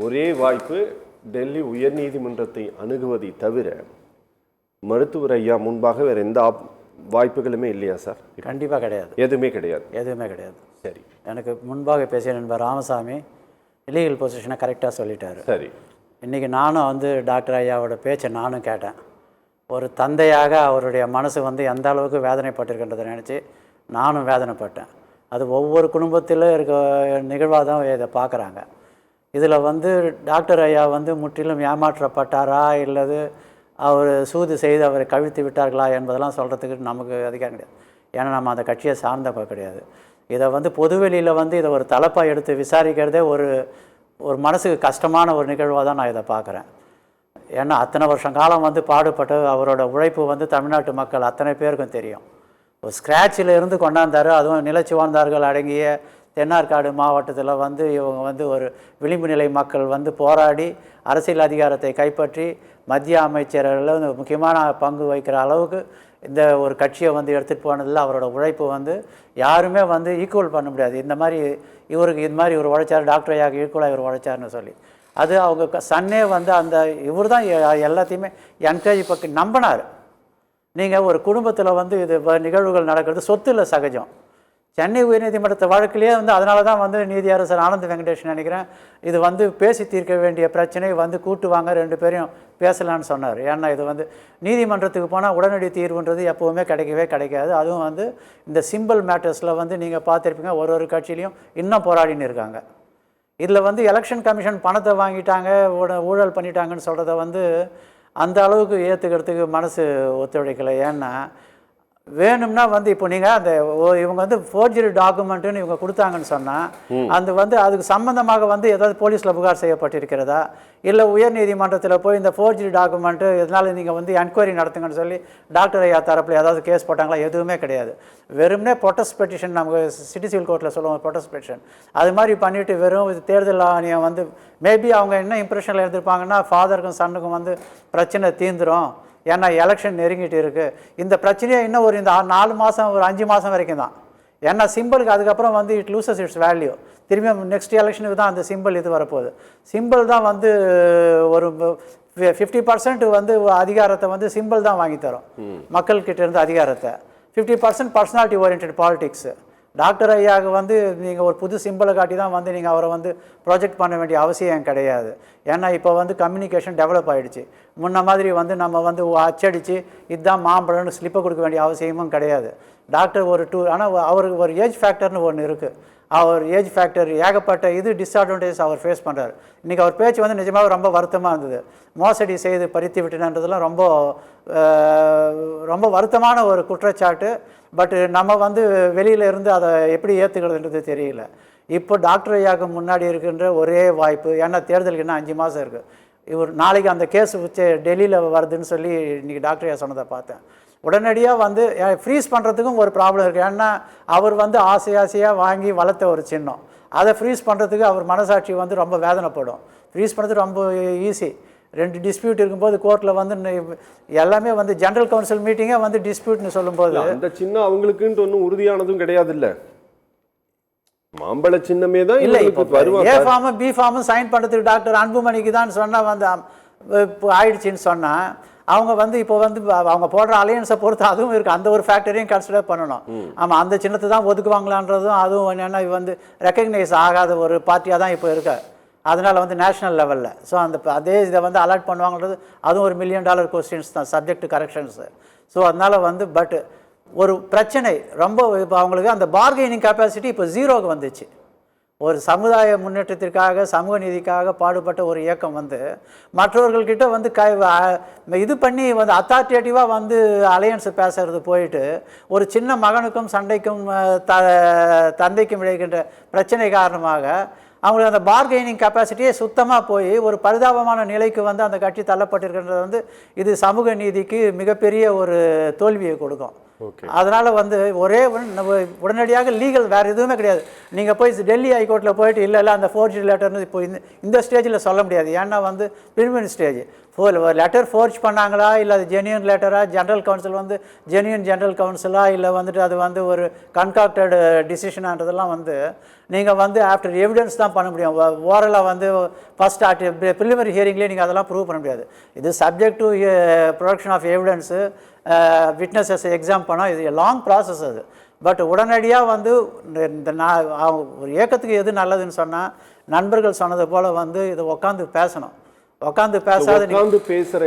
ஒரே வாய்ப்பு டெல்லி உயர்நீதிமன்றத்தை அணுகுவதை தவிர மருத்துவர் ஐயா முன்பாக வேறு எந்த வாய்ப்புகளுமே இல்லையா சார்? கண்டிப்பாக கிடையாது. எதுவுமே கிடையாது. எதுவுமே கிடையாது. சரி, எனக்கு முன்பாக பேசிய நண்பர் ராமசாமி இல்லீகல் பொசிஷனை கரெக்டாக சொல்லிட்டாரு. சரி, இன்றைக்கி நானும் வந்து டாக்டர் ஐயாவோட பேச்சை நானும் கேட்டேன். ஒரு தந்தையாக அவருடைய மனசு வந்து எந்த அளவுக்கு வேதனைப்பட்டிருக்கின்றதை நினச்சி நானும் வேதனைப்பட்டேன். அது ஒவ்வொரு குடும்பத்திலும் இருக்க நிகழ்வாக தான் இதை பார்க்குறாங்க. இதில் வந்து டாக்டர் ஐயா வந்து முற்றிலும் ஏமாற்றப்பட்டாரா இல்லது அவர் சூது செய்து அவரை கவிழ்த்து விட்டார்களா என்பதெல்லாம் சொல்கிறதுக்கு நமக்கு அதிகாரம் கிடையாது. ஏன்னா நம்ம அந்த கட்சியை சார்ந்தப்ப கிடையாது. இதை வந்து பொதுவெளியில் வந்து இதை ஒரு தலைப்பாக எடுத்து விசாரிக்கிறதே ஒரு ஒரு மனசுக்கு கஷ்டமான ஒரு நிகழ்வாக தான் நான் இதை பார்க்குறேன். ஏன்னா அத்தனை வருஷம் காலம் வந்து பாடுபட்டு அவரோட உழைப்பு வந்து தமிழ்நாட்டு மக்கள் அத்தனை பேருக்கும் தெரியும். ஒரு ஸ்க்ராட்சில் இருந்து கொண்டாந்தார். அதுவும் நிலச்சி வாழ்ந்தார்கள் அடங்கிய தென்னார்காடு மாவட்டத்தில் வந்து இவங்க வந்து ஒரு விளிம்பு நிலை மக்கள் வந்து போராடி அரசியல் அதிகாரத்தை கைப்பற்றி மத்திய அமைச்சர்கள் முக்கியமான பங்கு வகிக்கிற அளவுக்கு இந்த ஒரு கட்சியை வந்து எடுத்துகிட்டு போனதில் அவரோட உழைப்பு வந்து யாருமே வந்து ஈக்குவல் பண்ண முடியாது. இந்த மாதிரி இவருக்கு இது மாதிரி இவர் உழைச்சார், டாக்டர் ஐயாவுக்கு ஈக்குவலாக இவர் உழைச்சார்னு சொல்லி அது அவங்க சன்னே வந்து அந்த இவர் தான் எல்லாத்தையுமே என்கரேஜ் பற்றி நம்பினார். நீங்கள் ஒரு குடும்பத்தில் வந்து இது நிகழ்வுகள் நடக்கிறது சொத்து இல்லை, சகஜம். சென்னை உயர்நீதிமன்றத்தை வழக்கிலேயே வந்து அதனால தான் வந்து நீதியரசர் ஆனந்த் வெங்கடேஷ் நினைக்கிறேன் இது வந்து பேசி தீர்க்க வேண்டிய பிரச்சனை வந்து கூட்டுவாங்க, ரெண்டு பேரையும் பேசலான்னு சொன்னார். ஏன்னா இது வந்து நீதிமன்றத்துக்கு போனால் உடனடி தீர்வுன்றது எப்போவுமே கிடைக்கவே கிடைக்காது. அதுவும் வந்து இந்த சிம்பிள் மேட்டர்ஸில் வந்து நீங்கள் பார்த்துருப்பீங்க ஒரு கட்சியிலையும் இன்னும் போராடின்னு இருக்காங்க. இதில் வந்து எலெக்ஷன் கமிஷன் பணத்தை வாங்கிட்டாங்க, ஊழல் பண்ணிட்டாங்கன்னு சொல்கிறத வந்து அந்த அளவுக்கு ஏற்றுக்கிறதுக்கு மனசு ஒத்துழைக்கலை. ஏன்னா வேணும்னா வந்து இப்போ நீங்கள் அந்த இவங்க வந்து ஃபோர்ஜரி டாக்குமெண்ட்டுன்னு இவங்க கொடுத்தாங்கன்னு சொன்னால் அந்த வந்து அதுக்கு சம்மந்தமாக வந்து ஏதாவது போலீஸில் புகார் செய்யப்பட்டிருக்கிறதா இல்லை உயர்நீதிமன்றத்தில் போய் இந்த ஃபோர்ஜரி டாக்குமெண்ட்டு இதனால் நீங்கள் வந்து என்கொயரி நடத்துங்கன்னு சொல்லி டாக்டர் ஐயா தரப்பில் ஏதாவது கேஸ் போட்டாங்களா? எதுவுமே கிடையாது. வெறும்னே ப்ரொட்டஸ்ட் பெட்டிஷன், நமக்கு சிட்டி சிவில் கோர்ட்டில் சொல்லுவோம் ப்ரொட்டஸ்ட் பெட்டிஷன், அது மாதிரி பண்ணிவிட்டு வெறும் தேர்தல் ஆணையம் வந்து மேபி அவங்க என்ன இம்ப்ரெஷனில் இருந்திருப்பாங்கன்னா ஃபாதருக்கும் சன்னுக்கும் வந்து பிரச்சனை தீர்ந்துடும், ஏன்னா எலெக்ஷன் நெருங்கிட்டு இருக்குது, இந்த பிரச்சனையை இன்னும் ஒரு இந்த 4 மாதம் ஒரு 5 மாதம் வரைக்கும் தான். ஏன்னா சிம்பிளுக்கு அதுக்கப்புறம் வந்து இட் லூசஸ் இட்ஸ் வேல்யூ. திரும்பியும் நெக்ஸ்ட் எலெக்ஷனுக்கு தான் அந்த சிம்பிள் இது வரப்போகுது. சிம்பிள் தான் வந்து ஒரு 50% வந்து அதிகாரத்தை வந்து சிம்பிள் தான் வாங்கி தரும் மக்கள்கிட்ட இருந்து அதிகாரத்தை. 50% பர்சனாலிட்டி ஓரியன்ட் பாலிடிக்ஸு. டாக்டர் ஐயாவுக்கு வந்து நீங்கள் ஒரு புது சிம்பிளை காட்டி தான் வந்து நீங்கள் அவரை வந்து ப்ரொஜெக்ட் பண்ண வேண்டிய அவசியம் கிடையாது. ஏன்னா இப்போ வந்து கம்யூனிகேஷன் டெவலப் ஆகிடுச்சு. முன்ன மாதிரி வந்து நம்ம வந்து அச்சடித்து இதுதான் மாம்பழம்னு ஸ்லிப்பை கொடுக்க வேண்டிய அவசியமும் கிடையாது. டாக்டர் ஒரு ஆனால் அவருக்கு ஒரு ஏஜ் ஃபேக்டர்னு ஒன்று இருக்குது. அவர் ஏஜ் ஃபேக்டர் ஏகப்பட்ட இது டிஸ்அட்வான்டேஜ் அவர் ஃபேஸ் பண்ணுறாரு. இன்றைக்கி அவர் பேச்சு வந்து நிஜமாக ரொம்ப வருத்தமாக இருந்தது. மோசடி செய்து பறித்து விட்டுனன்றதுலாம் ரொம்ப ரொம்ப வருத்தமான ஒரு குற்றச்சாட்டு. பட் நம்ம வந்து வெளியில் இருந்து அதை எப்படி ஏற்றுக்கிறதுன்றது தெரியல. இப்போ டாக்டர் ஐயாவுக்கு முன்னாடி இருக்கின்ற ஒரே வாய்ப்பு, ஏன்னா தேர்தலுக்கு இன்னும் 5 மாதம் இருக்குது. இவர் நாளைக்கு அந்த கேஸ் டெல்லியில் வருதுன்னு சொல்லி இன்றைக்கி டாக்டர் ஐயா சொன்னதை பார்த்தேன். உடனடியாக வந்து ஃப்ரீஸ் பண்ணுறதுக்கும் ஒரு ப்ராப்ளம் இருக்குது. ஏன்னா அவர் வந்து ஆசையாக வாங்கி வளர்த்த ஒரு சின்னம், அதை ஃப்ரீஸ் பண்ணுறதுக்கு அவர் மனசாட்சி வந்து ரொம்ப வேதனைப்படும். ஃப்ரீஸ் பண்ணுறது ரொம்ப ஈஸி. 2 டிஸ்பியூட் இருக்கும்போது கோர்ட்டில் வந்து எல்லாமே வந்து ஜெனரல் கவுன்சில் மீட்டிங்கே வந்து டிஸ்பியூட்னு சொல்லும்போது அந்த சின்னம் அவங்களுக்குன்ட்டு ஒன்றும் உறுதியானதும் கிடையாது. இல்லை, மாம்பழ சின்னமே தான் இல்லை. ஏ ஃபார்மு பி ஃபார்மு சைன் பண்ணுறதுக்கு டாக்டர் அன்புமணிக்கு தான் சொன்னால் வந்து இப்போ ஆயிடுச்சின்னு சொன்னால் அவங்க வந்து இப்போ வந்து அவங்க போடுற அலையன்ஸை பொறுத்து அதுவும் இருக்குது. அந்த ஒரு ஃபேக்டரையும் கன்சிடர் பண்ணணும். ஆமாம், அந்த சின்னத்தை தான் ஒதுக்குவாங்களான்றதும் அதுவும் என்னென்னா வந்து ரெக்கக்னைஸ் ஆகாத ஒரு பார்ட்டியாக தான் இப்போ இருக்கு. அதனால் வந்து நேஷ்னல் லெவலில் ஸோ அதே இதை வந்து அலர்ட் பண்ணுவாங்கன்றது அதுவும் ஒரு $1 மில்லியன் கொஸ்டின்ஸ் தான், சப்ஜெக்ட் டு கரெக்ஷன்ஸு. ஸோ அதனால் வந்து பட் ஒரு பிரச்சனை ரொம்ப இப்போ அவங்களுக்கு அந்த பார்கெனிங் கெப்பாசிட்டி இப்போ 0க்கு வந்துச்சு. ஒரு சமுதாய முன்னேற்றத்திற்காக சமூக நீதிக்காக பாடுபட்ட ஒரு இயக்கம் வந்து மற்றவர்கள்கிட்ட வந்து இது பண்ணி வந்து அத்தாரிட்டேட்டிவாக வந்து அலையன்ஸ் பேசுறது போயிட்டு ஒரு சின்ன மகனுக்கும் சண்டைக்கும் தந்தைக்கும் இழைக்கின்ற பிரச்சனை காரணமாக அவங்களுக்கு அந்த பார்கெனிங் கெப்பாசிட்டியே சுத்தமாக போய் ஒரு பரிதாபமான நிலைக்கு வந்து அந்த கட்சி தள்ளப்பட்டிருக்கின்றது வந்து இது சமூக நீதிக்கு மிகப்பெரிய ஒரு தோல்வியை கொடுக்கும். ஓகே. அதனால் வந்து உடனடியாக லீகல் வேறு எதுவுமே கிடையாது. நீங்கள் போய் டெல்லி ஹைகோர்ட்டில் போயிட்டு இல்லை அந்த ஃபோர்ஜ் லெட்டர்னு இப்போ இந்த ஸ்டேஜில் சொல்ல முடியாது. ஏன்னா வந்து ப்ரிலிமினரி ஸ்டேஜ் லெட்டர் ஃபோர்ஜ் பண்ணாங்களா, இல்லை அது ஜென்யூன் லெட்டரா, ஜென்ரல் கவுன்சில் வந்து ஜென்யூன் ஜென்ரல் கவுன்சிலா, இல்லை வந்துட்டு அது வந்து ஒரு கன்காக்டட் டிசிஷனான்றதெல்லாம் வந்து நீங்கள் வந்து ஆஃப்டர் எவிடன்ஸ் தான் பண்ண முடியும். ஓரலாக வந்து ஃபஸ்ட் ப்ரிலிமினரி ஹியரிங்லேயே நீங்கள் அதெல்லாம் ப்ரூவ் பண்ண முடியாது. இது subject to production of evidence, witnesses exam பண்ணோம். இது லாங் ப்ராசஸ் அது. பட் உடனடியாக வந்து இந்த ஒரு இயக்கத்துக்கு எது நல்லதுன்னு சொன்னால், நண்பர்கள் சொன்னது போல் வந்து இதை உட்காந்து பேசணும். உட்காந்து பேசுகிற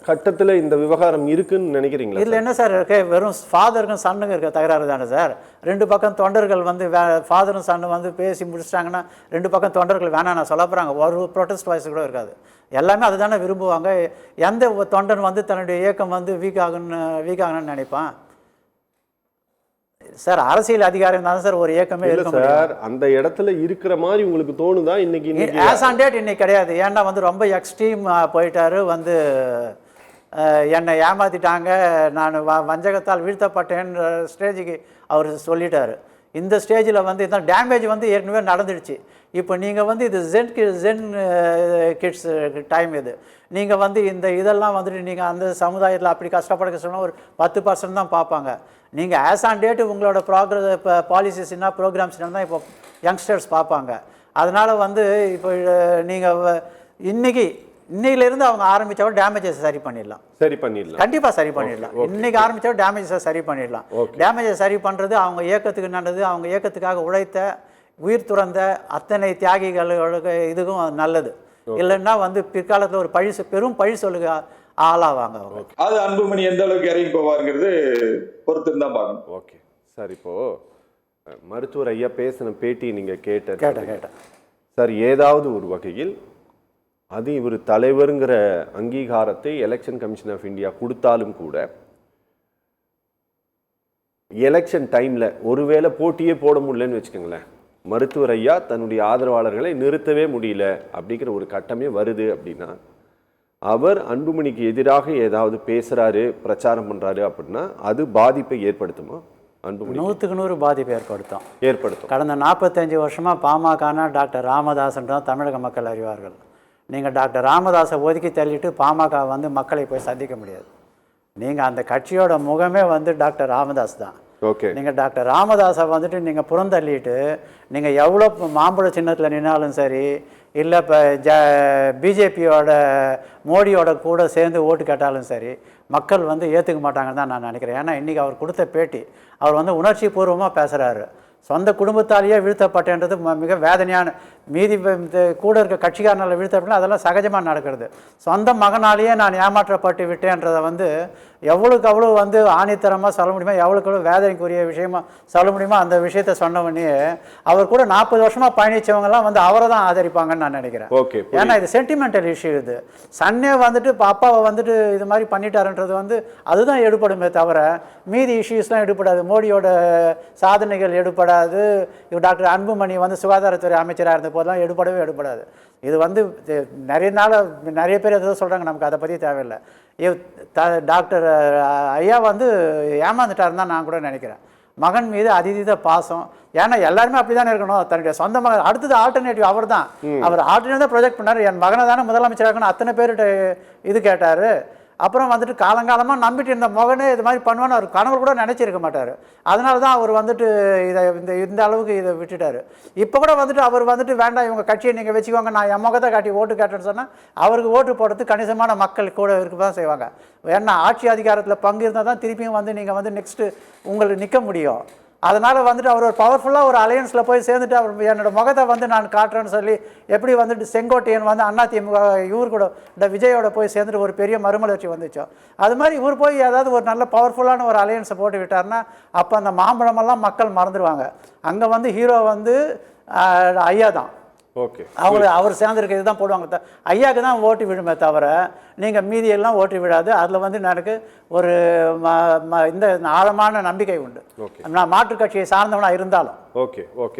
கட்டத்தில் இந்த விவகாரம் இருக்குன்னு நினைக்கிறீங்களா? இதில் என்ன சார் இருக்கு? வெறும் ஃபாதருக்கும் சன்னுக்கும் இருக்க தகராறு தானே சார். ரெண்டு பக்கம் தொண்டர்கள் வந்து ஃபாதரும் சன்னு வந்து பேசி முடிச்சிட்டாங்கன்னா ரெண்டு பக்கம் தொண்டர்கள் வேணாம் நான் சொல்ல போகிறாங்க. ஒரு ப்ரொட்டஸ்ட் வாய்ஸ் கூட இருக்காது. எல்லாமே அதுதானே விரும்புவாங்க. எந்த தொண்டன் வந்து தன்னுடைய இயக்கம் வந்து வீக் ஆகணும்னு நினைப்பான் சார்? அரசியல் அதிகாரம் தான் சார் ஒரு இயக்கமே இருக்க சார். அந்த இடத்துல இருக்கிற மாதிரி உங்களுக்கு தோணுதா? இன்னைக்கு ஆஸ் ஆன் டேட் இன்னைக்கு கிடையாது. ஏன்னா வந்து ரொம்ப எக்ஸ்ட்ரீம் போயிட்டாரு. வந்து என்னை ஏமாத்திட்டாங்க, நான் வஞ்சகத்தால் வீழ்த்தப்பட்டேன்ற ஸ்டேஜுக்கு அவர் சொல்லிட்டாரு. இந்த ஸ்டேஜில் வந்து இதான் டேமேஜ் வந்து ஏற்கனவே நடந்துடுச்சு. இப்போ நீங்கள் வந்து இது ஜென் கிட்ஸ் டைம் இது. நீங்கள் வந்து இந்த இதெல்லாம் வந்துட்டு நீங்கள் அந்த சமுதாயத்தில் அப்படி கஷ்டப்பட சொன்னால் ஒரு 10% தான் பார்ப்பாங்க. நீங்கள் ஆஸ் ஆன் டேட்டு உங்களோட இப்போ பாலிசிஸ்னா ப்ரோக்ராம்ஸ்னா தான் இப்போ யங்ஸ்டர்ஸ் பார்ப்பாங்க. அதனால் வந்து இப்போ நீங்கள் இன்னையிலேருந்து அவங்க ஆரம்பித்தவரை டேமேஜஸ் சரி பண்ணிடலாம். கண்டிப்பாக சரி பண்ணிடலாம். இன்னைக்கு ஆரம்பித்தவரை டேமேஜஸை சரி பண்ணிடலாம். டேமேஜை சரி பண்ணுறது அவங்க இயக்கத்துக்கு நல்லது. அவங்க இயக்கத்துக்காக உழைத்த உயிர் துறந்த அத்தனை தியாகிகளோட இதுக்கும் நல்லது. இல்லைன்னா வந்து பிற்காலத்தில் ஒரு பெரும் பழி சொல்லுங்க ஆளாவாங்க அவங்க. அது அன்புமணி எந்த அளவுக்கு இறங்கி போவாருங்கிறது பொறுத்து தான் பார்க்கணும். Okay sir. இப்போ மருத்துவர் ஐயா பேசின பேட்டி நீங்க கேட்டேன் சார். ஏதாவது ஒரு வகையில் அது இவர் தலைவருங்கிற அங்கீகாரத்தை எலெக்ஷன் கமிஷன் ஆஃப் இந்தியா கொடுத்தாலும் கூட எலெக்ஷன் டைம்ல ஒருவேளை போட்டியே போட முடியலன்னு வச்சுக்கோங்களேன், மருத்துவர் ஐயா தன்னுடைய ஆதரவாளர்களை நிறுத்தவே முடியல அப்படிங்கிற ஒரு கட்டமே வருது அப்படின்னா, அவர் அன்புமணிக்கு எதிராக ஏதாவது பேசுறாரு, பிரச்சாரம் பண்றாரு அப்படின்னா அது பாதிப்பை ஏற்படுத்துமா? அன்புமணி 100க்கு 100 பாதிப்பை ஏற்படுத்தும். கடந்த 45 வருஷமா பாமகனா டாக்டர் ராமதாசன் தான் தமிழக மக்கள் அறிவார்கள். நீங்கள் டாக்டர் ராமதாஸை ஒதுக்கி தள்ளிட்டு பாமக வந்து மக்களை போய் சந்திக்க முடியாது. நீங்கள் அந்த கட்சியோட முகமே வந்து டாக்டர் ராமதாஸ் தான். ஓகே. நீங்கள் டாக்டர் ராமதாஸை வந்துட்டு நீங்கள் புறந்தள்ளிட்டு நீங்கள் எவ்வளோ மாம்பழ சின்னத்தில் நின்னாலும் சரி, இல்லை இப்போ பிஜேபியோட மோடியோட கூட சேர்ந்து ஓட்டு கேட்டாலும் சரி, மக்கள் வந்து ஏற்றுக்க மாட்டாங்கன்னு தான் நான் நினைக்கிறேன். ஏன்னா இன்றைக்கி அவர் கொடுத்த பேட்டி, அவர் வந்து உணர்ச்சி பூர்வமாக பேசுகிறாரு. சொந்த குடும்பத்தாலேயே வீழ்த்தப்பட்டேன்றது மிக வேதனையான. மீதி கூட இருக்க கட்சிக்காரனால் வீழ்த்தப்பட்டா அதெல்லாம் சகஜமாக நடக்கிறது. சொந்த மகனாலேயே நான் ஏமாற்றப்பட்டு விட்டேன்றதை வந்து எவ்வளோக்கு அவ்வளோ வந்து ஆணித்தரமாக சொல்ல முடியுமா, எவ்வளோக்கு எவ்வளோ வேதனைக்குரிய விஷயமா சொல்ல முடியுமா, அந்த விஷயத்த சொன்னவொடனே அவர் கூட 40 வருஷமாக பயணித்தவங்கலாம் வந்து அவரை தான் ஆதரிப்பாங்கன்னு நான் நினைக்கிறேன். ஓகே. ஏன்னா இது சென்டிமெண்டல் இஷ்யூ. இது சன்னே வந்துட்டு இப்போ அப்பாவை வந்துட்டு இது மாதிரி பண்ணிட்டாருன்றது வந்து அதுதான் எடுபடுமே தவிர மீதி இஷ்யூஸ்லாம் எடுபடாது. மோடியோட சாதனைகள் எடுபடாது. டாக்டர் அன்புமணி வந்து சுகாதாரத்துறை அமைச்சராக இருந்த போதெல்லாம் எடுபடாது. இது வந்து நிறைய பேர் எதோ சொல்கிறாங்க, நமக்கு அதை பற்றி தேவையில்லை. டாக்டர் ஐயா வந்து ஏமாந்துட்டாருன்னு தான் நான் கூட நினைக்கிறேன். மகன் மீது அதீத பாசம். ஏன்னா எல்லாருமே அப்படி தானே இருக்கணும். தன்னுடைய சொந்த மகன் அடுத்தது ஆல்டர்னேட்டிவ் அவர் தான். அவர் ஆல்டர்னேட்டிவ் தான் ப்ரொஜெக்ட் பண்ணார். என் மகனை தானே முதலமைச்சராகணும் அத்தனை பேர்கிட்ட இது கேட்டார். அப்புறம் வந்துட்டு காலங்காலமாக நம்பிட்டு இருந்த மகனே இது மாதிரி பண்ணுவான்னு அவர் கனவு கூட நினச்சிருக்க மாட்டார். அதனால தான் அவர் வந்துட்டு இந்த அளவுக்கு இதை விட்டுட்டார். இப்போ கூட வந்துட்டு அவர் வந்துட்டு வேண்டாம் இவங்க கட்சியை நீங்கள் வச்சுக்கோங்க, நான் என் முகத்தை காட்டி ஓட்டு கேட்டேன்னு சொன்னால் அவருக்கு ஓட்டு போடுறதுக்கு கணிசமான மக்கள் கூட இருக்க தான் செய்வாங்க. ஏன்னா ஆட்சி அதிகாரத்தில் பங்கு இருந்தால் தான் திருப்பியும் வந்து நீங்கள் வந்து நெக்ஸ்ட்டு உங்களுக்கு நிற்க முடியும். அதனால் வந்துட்டு அவர் ஒரு பவர்ஃபுல்லாக ஒரு அலையன்ஸில் போய் சேர்ந்துட்டு அவர் என்னோடய முகத்தை வந்து நான் காட்டுறேன்னு சொல்லி எப்படி வந்துட்டு செங்கோட்டையன் வந்து அதிமுக இவர் கூட இந்த விஜயோட போய் சேர்ந்துட்டு ஒரு பெரிய மறுமலர்ச்சி வந்துச்சோ, அது மாதிரி இவர் போய் ஏதாவது ஒரு நல்ல பவர்ஃபுல்லான ஒரு அலையன்ஸை போட்டு விட்டார்னா அப்போ அந்த மாம்பழமெல்லாம் மக்கள் மறந்துடுவாங்க. அங்கே வந்து ஹீரோ வந்து ஐயா தான். ஓகே. அவர் சேர்ந்துருக்க இதுதான் போடுவாங்க. ஐயாவுக்கு தான் ஓட்டு விழுமே தவிர நீங்கள் மீதியெல்லாம் ஓட்டு விடாது. அதில் வந்து எனக்கு ஒரு இந்த ஆழமான நம்பிக்கை உண்டு. நான் மாற்றுக் கட்சியை சார்ந்தவனாக இருந்தாலும். ஓகே. ஓகே.